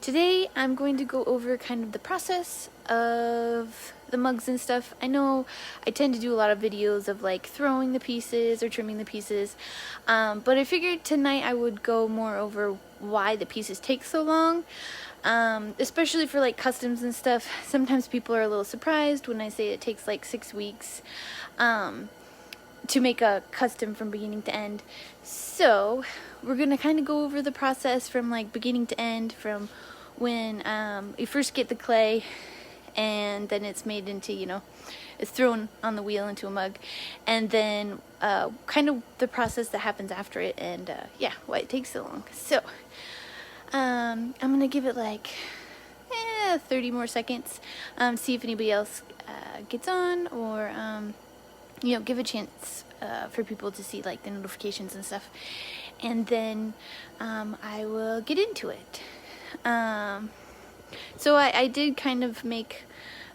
Today I'm going to go over kind of the process of the mugs and stuff. I know I tend to do a lot of videos of like throwing the pieces or trimming the pieces, but I figured tonight I would go more over why the pieces take so long, especially for like customs and stuff. Sometimes people are a little surprised when I say it takes like 6 weeks to make a custom from beginning to end. So we're gonna kind of go over the process from like beginning to end, from when you first get the clay and then it's made into, it's thrown on the wheel into a mug, and then kind of the process that happens after it, and yeah, why it takes so long. So I'm gonna give it like 30 more seconds, see if anybody else gets on, or give a chance for people to see like the notifications and stuff, and then I will get into it. So I did kind of make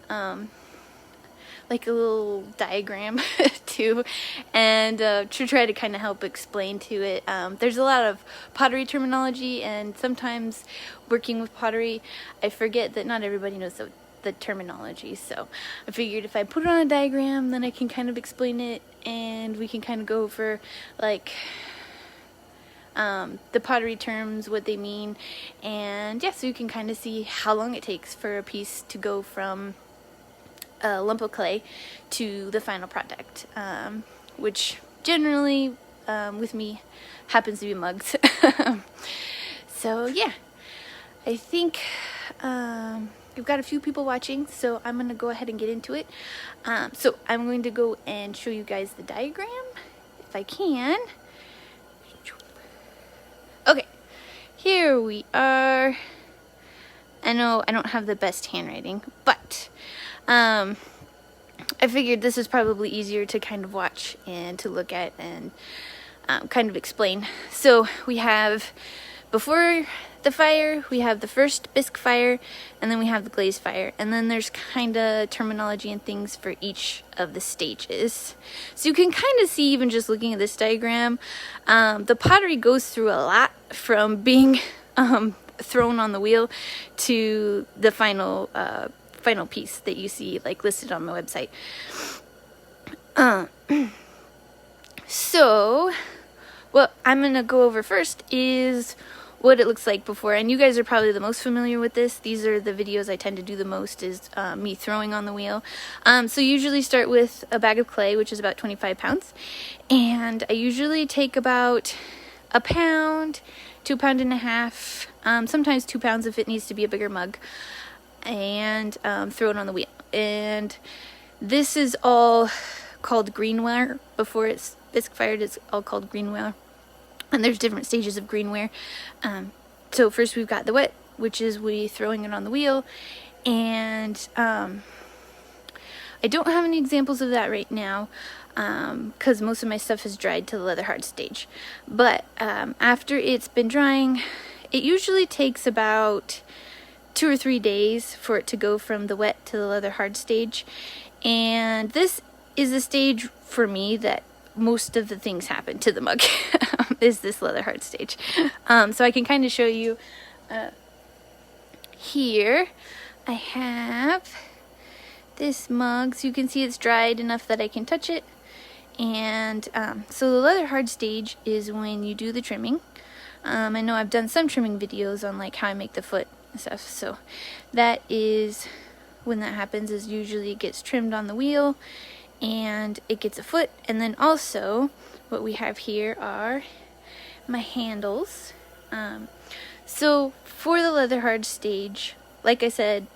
like a little diagram too, and to try to kind of help explain to it. There's a lot of pottery terminology, and sometimes working with pottery I forget that not everybody knows the terminology, so I figured if I put it on a diagram, then I can kind of explain it, and we can kind of go over like the pottery terms, what they mean, and yeah, so you can kind of see how long it takes for a piece to go from a lump of clay to the final product, which generally with me happens to be mugs. So yeah, I think we've got a few people watching, so I'm gonna go ahead and get into it. So I'm going to go and show you guys the diagram if I can. Okay, here we are. I know I don't have the best handwriting, but I figured this is probably easier to kind of watch and to look at and kind of explain. So we have, before the fire, we have the first bisque fire, and then we have the glaze fire, and then there's kind of terminology and things for each of the stages. So you can kind of see, even just looking at this diagram, the pottery goes through a lot, from being thrown on the wheel to the final piece that you see like listed on my website. So what I'm gonna go over first is what it looks like before, and you guys are probably the most familiar with this. These are the videos I tend to do the most, is me throwing on the wheel. So usually start with a bag of clay, which is about 25 pounds, and I usually take about a pound to 1.5 pounds, sometimes 2 pounds if it needs to be a bigger mug, and throw it on the wheel. And this is all called greenware. Before it's bisque fired, it's all called greenware, and there's different stages of greenware. So first we've got the wet, which is we throwing it on the wheel, and I don't have any examples of that right now because most of my stuff is dried to the leather hard stage. But after it's been drying, it usually takes about 2 or 3 days for it to go from the wet to the leather hard stage, and this is the stage for me that most of the things happen to the mug. Is this leather hard stage. So I can kind of show you here. I have this mug, so you can see it's dried enough that I can touch it, and so the leather hard stage is when you do the trimming. I know I've done some trimming videos on like how I make the foot and stuff, so that is when that happens, is usually it gets trimmed on the wheel and it gets a foot. And then also what we have here are my handles. So for the leather hard stage, like I said,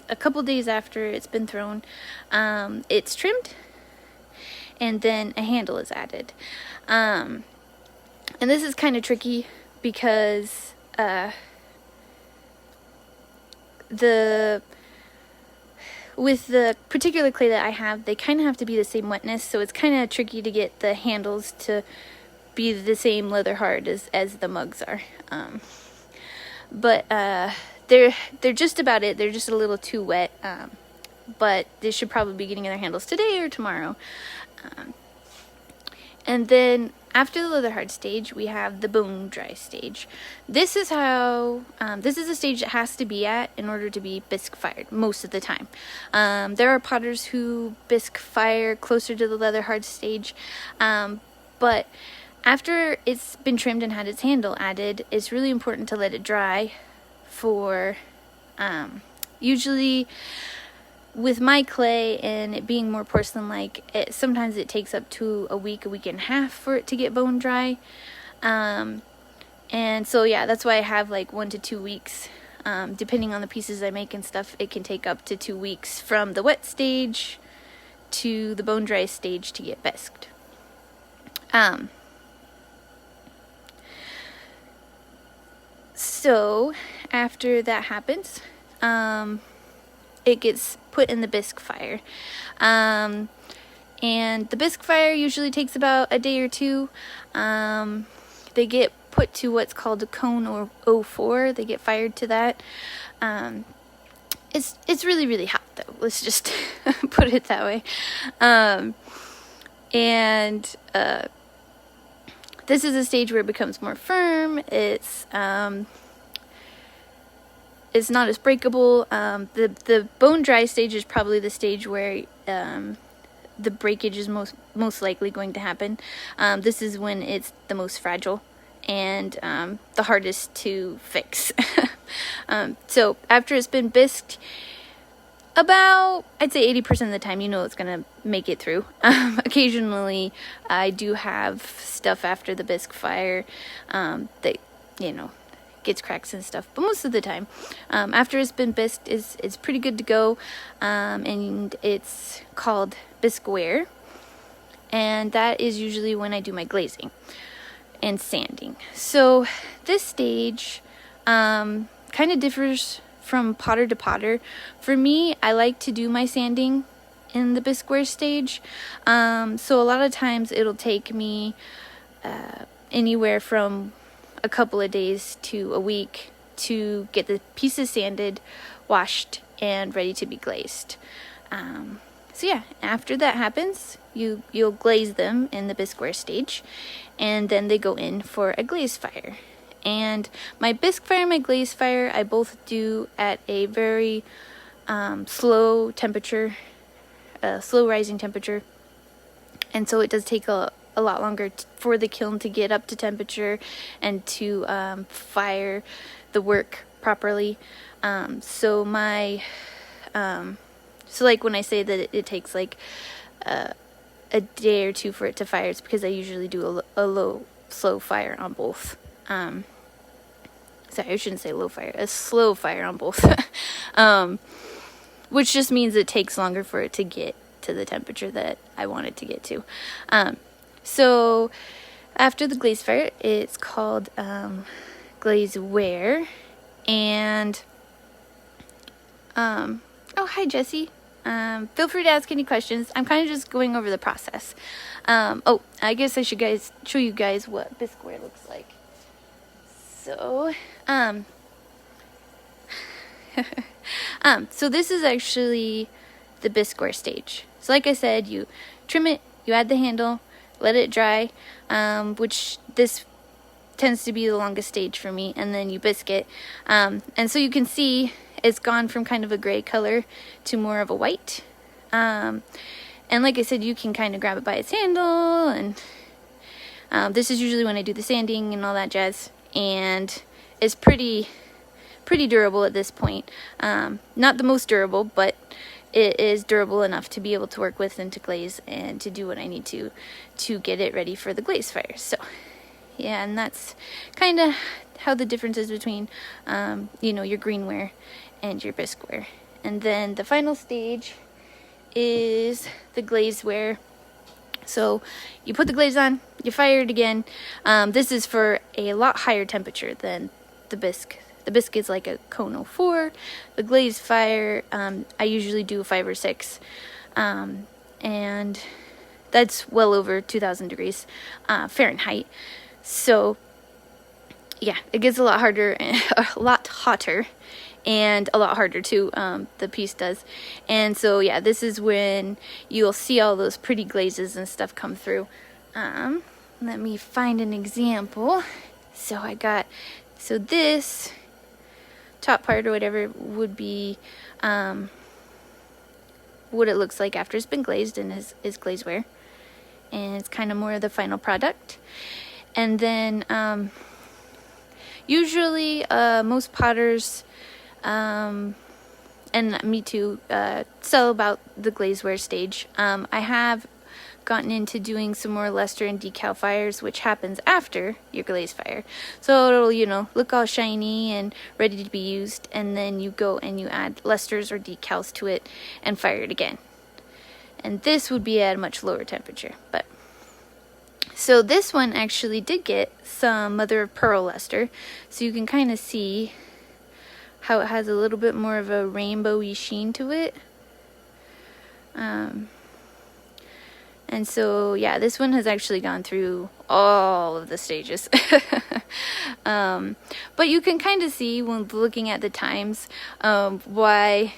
a couple days after it's been thrown, it's trimmed, and then a handle is added. And this is kind of tricky because with the particular clay that I have, they kind of have to be the same wetness, so it's kind of tricky to get the handles to be the same leather hard as the mugs are. But they're just about it. They're just a little too wet, but they should probably be getting their handles today or tomorrow. And then after the leather hard stage, we have the bone dry stage. This is how, this is the stage it has to be at in order to be bisque fired most of the time. There are potters who bisque fire closer to the leather hard stage, but after it's been trimmed and had its handle added, it's really important to let it dry for, usually with my clay and it being more porcelain-like, sometimes it takes up to a week and a half for it to get bone dry. And so yeah, that's why I have like 1 to 2 weeks. Depending on the pieces I make and stuff, it can take up to 2 weeks from the wet stage to the bone dry stage to get bisqued. So after that happens, it gets put in the bisque fire. And the bisque fire usually takes about a day or two. They get put to what's called a cone or 04. They get fired to that. It's really, really hot though. Let's just put it that way. This is a stage where it becomes more firm. It's not as breakable. The bone dry stage is probably the stage where the breakage is most likely going to happen. This is when it's the most fragile and the hardest to fix. So after it's been bisqued, about, I'd say 80% of the time, you know it's gonna make it through. Occasionally, I do have stuff after the bisque fire that, you know, gets cracks and stuff, but most of the time, after it's been bisqued, it's pretty good to go. And it's called bisque wear, and that is usually when I do my glazing and sanding. So this stage kind of differs from potter to potter. For me, I like to do my sanding in the bisque wear stage. So a lot of times it'll take me anywhere from a couple of days to a week to get the pieces sanded, washed, and ready to be glazed. So yeah, after that happens, you'll glaze them in the bisque wear stage, and then they go in for a glaze fire. And my bisque fire and my glaze fire, I both do at a very slow temperature, slow rising temperature. And so it does take a lot longer for the kiln to get up to temperature and to fire the work properly. So like when I say that it takes like a day or two for it to fire, it's because I usually do a slow fire on both. Sorry, I shouldn't say low fire, a slow fire on both. Which just means it takes longer for it to get to the temperature that I want it to get to. So after the glaze fire, it's called glaze wear. And oh, hi Jessie. Feel free to ask any questions. I'm kind of just going over the process. Oh, I guess I should show you guys what bisque wear looks like. So, so this is actually the bisque wear stage. So like I said, you trim it, you add the handle, let it dry, which this tends to be the longest stage for me, and then you bisque it. And so you can see it's gone from kind of a gray color to more of a white. And like I said, you can kind of grab it by its handle, and this is usually when I do the sanding and all that jazz. And it's pretty durable at this point. Not the most durable, but it is durable enough to be able to work with and to glaze and to do what I need to get it ready for the glaze fire. So yeah, and that's kind of how the difference is between you know, your greenware and your bisque wear. And then the final stage is the glaze wear. So you put the glaze on, you fire it again. This is for a lot higher temperature than the bisque. The bisque is like a cone 04. The glaze fire, I usually do 5 or 6. And that's well over 2,000 degrees Fahrenheit. So yeah, it gets a lot harder, a lot hotter, and a lot harder too, the piece does. And so yeah, this is when you'll see all those pretty glazes and stuff come through. let me find an example. So this top part or whatever would be what it looks like after it's been glazed and is glazeware. And it's kind of more of the final product. And then usually most potters, and me too, sell about the glazeware stage. I have gotten into doing some more luster and decal fires, which happens after your glaze fire. So it'll, you know, look all shiny and ready to be used, and then you go and you add lusters or decals to it and fire it again. And this would be at a much lower temperature. But so this one actually did get some mother of pearl luster, so you can kind of see how it has a little bit more of a rainbowy sheen to it. And so, yeah, this one has actually gone through all of the stages. But you can kind of see when looking at the times why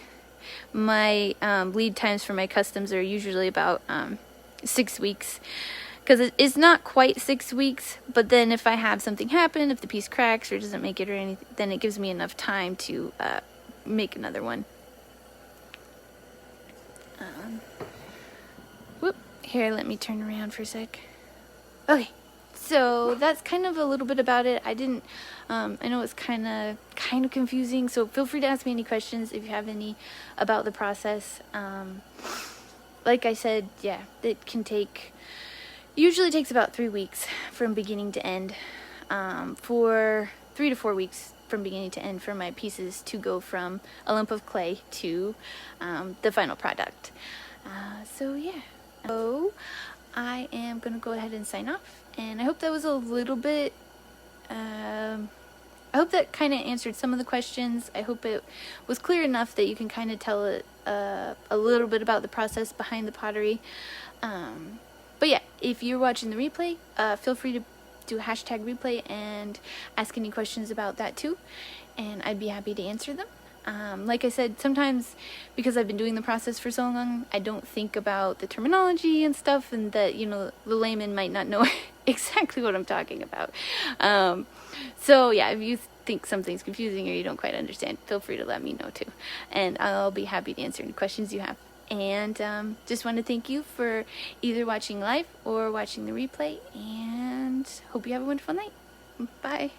my lead times for my customs are usually about 6 weeks. Because it's not quite 6 weeks, but then if I have something happen, if the piece cracks or doesn't make it or anything, then it gives me enough time to make another one. Here, let me turn around for a sec. Okay, so that's kind of a little bit about it. I didn't, I know it's kind of confusing, so feel free to ask me any questions if you have any about the process. Like I said, yeah, it can usually takes about 3 weeks from beginning to end, for 3 to 4 weeks from beginning to end for my pieces to go from a lump of clay to the final product. So yeah. So I am going to go ahead and sign off, and I hope that was a little bit, I hope that kind of answered some of the questions. I hope it was clear enough that you can kind of tell it a little bit about the process behind the pottery. But yeah, if you're watching the replay, feel free to do a hashtag replay and ask any questions about that too, and I'd be happy to answer them. Like I said, sometimes because I've been doing the process for so long, I don't think about the terminology and stuff, and that, you know, the layman might not know exactly what I'm talking about. So yeah, if you think something's confusing or you don't quite understand, feel free to let me know too, and I'll be happy to answer any questions you have. And just want to thank you for either watching live or watching the replay, and hope you have a wonderful night. Bye.